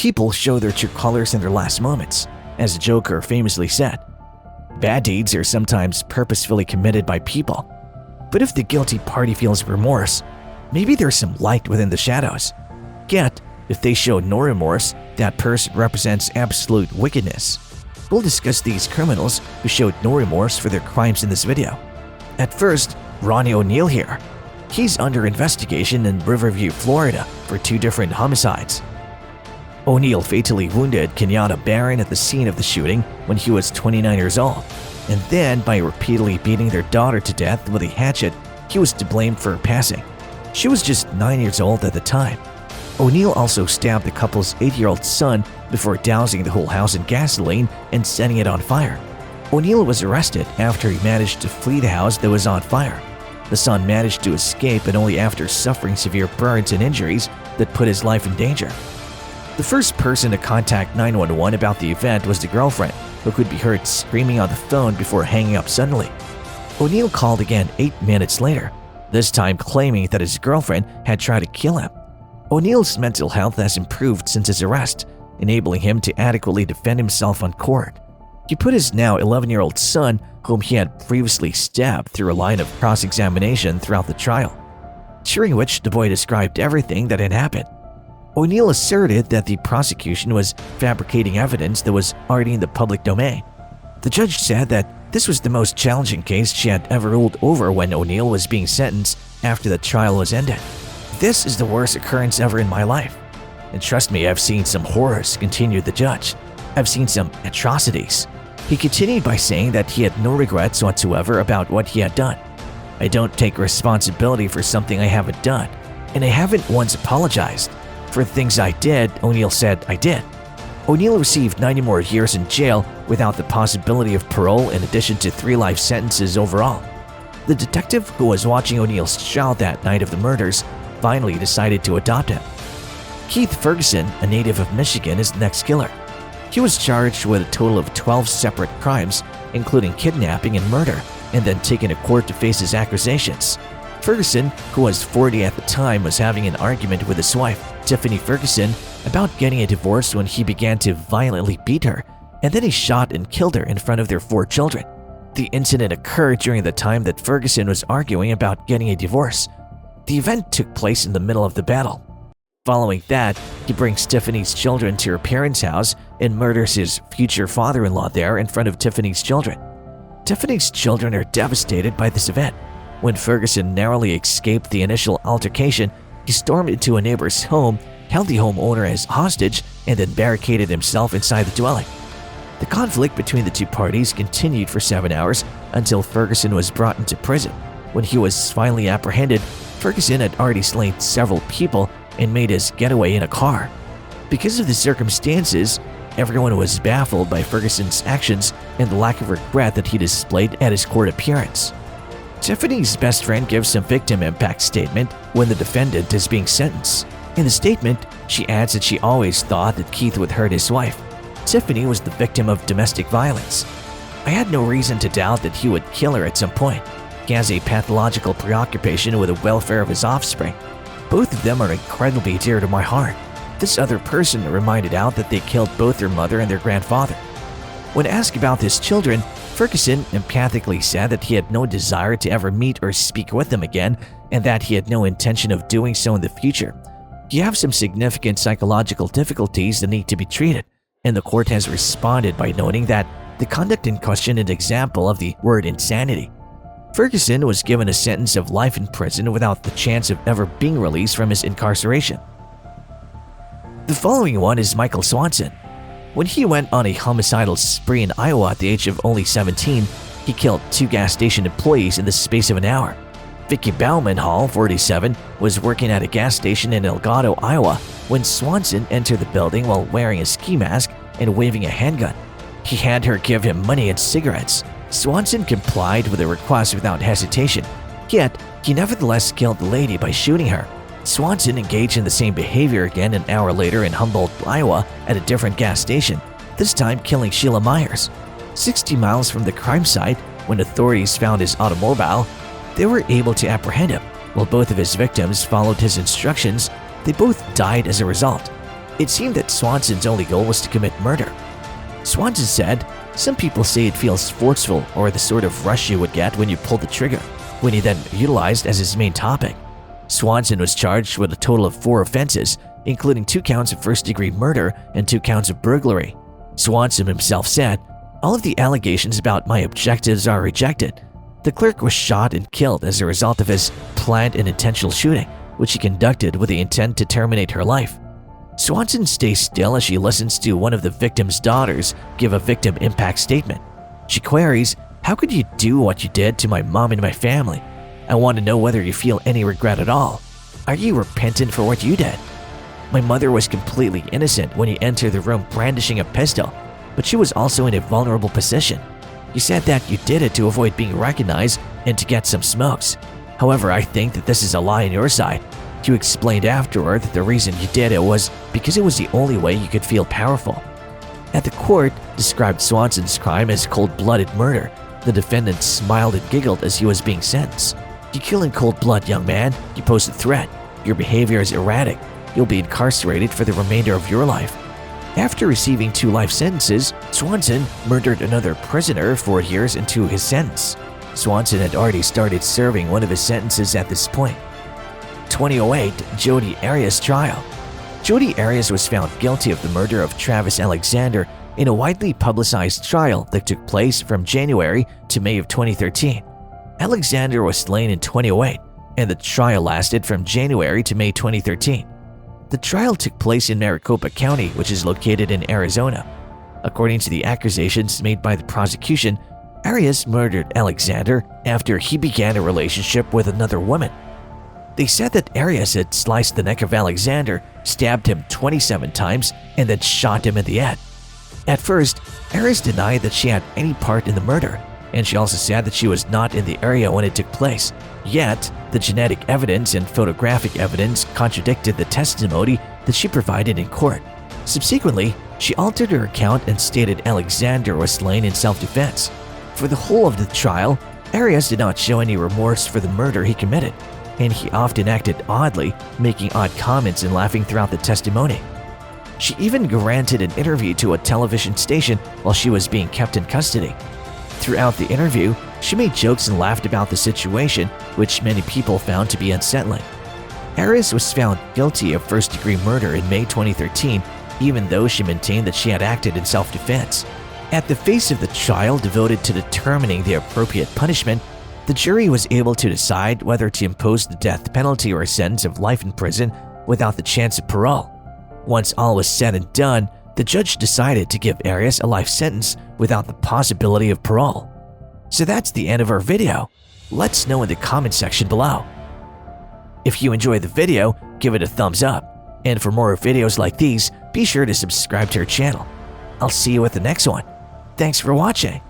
People show their true colors in their last moments. As the Joker famously said, "Bad deeds are sometimes purposefully committed by people. But if the guilty party feels remorse, maybe there's some light within the shadows. Yet, if they show no remorse, that person represents absolute wickedness." We'll discuss these criminals who showed no remorse for their crimes in this video. At first, Ronnie O'Neill here. He's under investigation in Riverview, Florida for 2 different homicides. O'Neill fatally wounded Kenyatta Barron at the scene of the shooting when he was 29 years old, and then by repeatedly beating their daughter to death with a hatchet, he was to blame for her passing. She was just 9 years old at the time. O'Neill also stabbed the couple's 8-year-old son before dousing the whole house in gasoline and setting it on fire. O'Neill was arrested after he managed to flee the house that was on fire. The son managed to escape, and only after suffering severe burns and injuries that put his life in danger. The first person to contact 911 about the event was the girlfriend, who could be heard screaming on the phone before hanging up suddenly. O'Neill called again 8 minutes later, this time claiming that his girlfriend had tried to kill him. O'Neill's mental health has improved since his arrest, enabling him to adequately defend himself on court. He put his now 11-year-old son, whom he had previously stabbed, through a line of cross-examination throughout the trial, during which the boy described everything that had happened. O'Neill asserted that the prosecution was fabricating evidence that was already in the public domain. The judge said that this was the most challenging case she had ever ruled over when O'Neill was being sentenced after the trial was ended. "This is the worst occurrence ever in my life. And trust me, I've seen some horrors," continued the judge. "I've seen some atrocities." He continued by saying that he had no regrets whatsoever about what he had done. "I don't take responsibility for something I haven't done, and I haven't once apologized. For the things I did," O'Neill said, "I did." O'Neill received 90 more years in jail without the possibility of parole, in addition to 3 life sentences overall. The detective who was watching O'Neill's trial that night of the murders finally decided to adopt him. Keith Ferguson, a native of Michigan, is the next killer. He was charged with a total of 12 separate crimes, including kidnapping and murder, and then taken to court to face his accusations. Ferguson, who was 40 at the time, was having an argument with his wife, Tiffany Ferguson, about getting a divorce when he began to violently beat her, and then he shot and killed her in front of their 4 children. The incident occurred during the time that Ferguson was arguing about getting a divorce. The event took place in the middle of the battle. Following that, he brings Tiffany's children to her parents' house and murders his future father-in-law there in front of Tiffany's children. Tiffany's children are devastated by this event. When Ferguson narrowly escaped the initial altercation, he stormed into a neighbor's home, held the homeowner as hostage, and then barricaded himself inside the dwelling. The conflict between the 2 parties continued for 7 hours until Ferguson was brought into prison. When he was finally apprehended, Ferguson had already slain several people and made his getaway in a car. Because of the circumstances, everyone was baffled by Ferguson's actions and the lack of regret that he displayed at his court appearance. Tiffany's best friend gives a victim impact statement when the defendant is being sentenced. In the statement, she adds that she always thought that Keith would hurt his wife. Tiffany was the victim of domestic violence. "I had no reason to doubt that he would kill her at some point. He has a pathological preoccupation with the welfare of his offspring. Both of them are incredibly dear to my heart." This other person reminded out that they killed both their mother and their grandfather. When asked about his children, Ferguson empathically said that he had no desire to ever meet or speak with them again, and that he had no intention of doing so in the future. "You have some significant psychological difficulties that need to be treated," and the court has responded by noting that the conduct in question is an example of the word insanity. Ferguson was given a sentence of life in prison without the chance of ever being released from his incarceration. The following one is Michael Swanson. When he went on a homicidal spree in Iowa at the age of only 17, he killed 2 gas station employees in the space of an hour. Vicky Bauman Hall, 47, was working at a gas station in Elgato, Iowa, when Swanson entered the building while wearing a ski mask and waving a handgun. He had her give him money and cigarettes. Swanson complied with the request without hesitation, yet he nevertheless killed the lady by shooting her. Swanson engaged in the same behavior again an hour later in Humboldt, Iowa at a different gas station, this time killing Sheila Myers. 60 miles from the crime site, when authorities found his automobile, they were able to apprehend him. While both of his victims followed his instructions, they both died as a result. It seemed that Swanson's only goal was to commit murder. Swanson said, "Some people say it feels forceful or the sort of rush you would get when you pull the trigger," when he then utilized as his main topic. Swanson was charged with a total of 4 offenses, including 2 counts of first-degree murder and 2 counts of burglary. Swanson himself said, "All of the allegations about my objectives are rejected. The clerk was shot and killed as a result of his planned and intentional shooting, which he conducted with the intent to terminate her life." Swanson stays still as she listens to one of the victim's daughters give a victim impact statement. She queries, "How could you do what you did to my mom and my family? I want to know whether you feel any regret at all. Are you repentant for what you did? My mother was completely innocent when you entered the room brandishing a pistol, but she was also in a vulnerable position. You said that you did it to avoid being recognized and to get some smokes. However, I think that this is a lie on your side. You explained afterward that the reason you did it was because it was the only way you could feel powerful." At the court, described Swanson's crime as cold-blooded murder. The defendant smiled and giggled as he was being sentenced. "You kill in cold blood, young man. You pose a threat. Your behavior is erratic. You'll be incarcerated for the remainder of your life." After receiving 2 life sentences, Swanson murdered another prisoner 4 years into his sentence. Swanson had already started serving one of his sentences at this point. 2008 Jodi Arias trial. Jodi Arias was found guilty of the murder of Travis Alexander in a widely publicized trial that took place from January to May of 2013. Alexander was slain in 2008, and the trial lasted from January to May 2013. The trial took place in Maricopa County, which is located in Arizona. According to the accusations made by the prosecution, Arias murdered Alexander after he began a relationship with another woman. They said that Arias had sliced the neck of Alexander, stabbed him 27 times, and then shot him in the head. At first, Arias denied that she had any part in the murder, and she also said that she was not in the area when it took place. Yet, the genetic evidence and photographic evidence contradicted the testimony that she provided in court. Subsequently, she altered her account and stated Alexander was slain in self-defense. For the whole of the trial, Arias did not show any remorse for the murder he committed, and he often acted oddly, making odd comments and laughing throughout the testimony. She even granted an interview to a television station while she was being kept in custody. Throughout the interview, she made jokes and laughed about the situation, which many people found to be unsettling. Arias was found guilty of first-degree murder in May 2013, even though she maintained that she had acted in self-defense. At the face of the trial devoted to determining the appropriate punishment, the jury was able to decide whether to impose the death penalty or a sentence of life in prison without the chance of parole. Once all was said and done, the judge decided to give Arias a life sentence without the possibility of parole. So that's the end of our video. Let's know in the comment section below. If you enjoyed the video, give it a thumbs up. And for more videos like these, be sure to subscribe to our channel. I'll see you at the next one. Thanks for watching.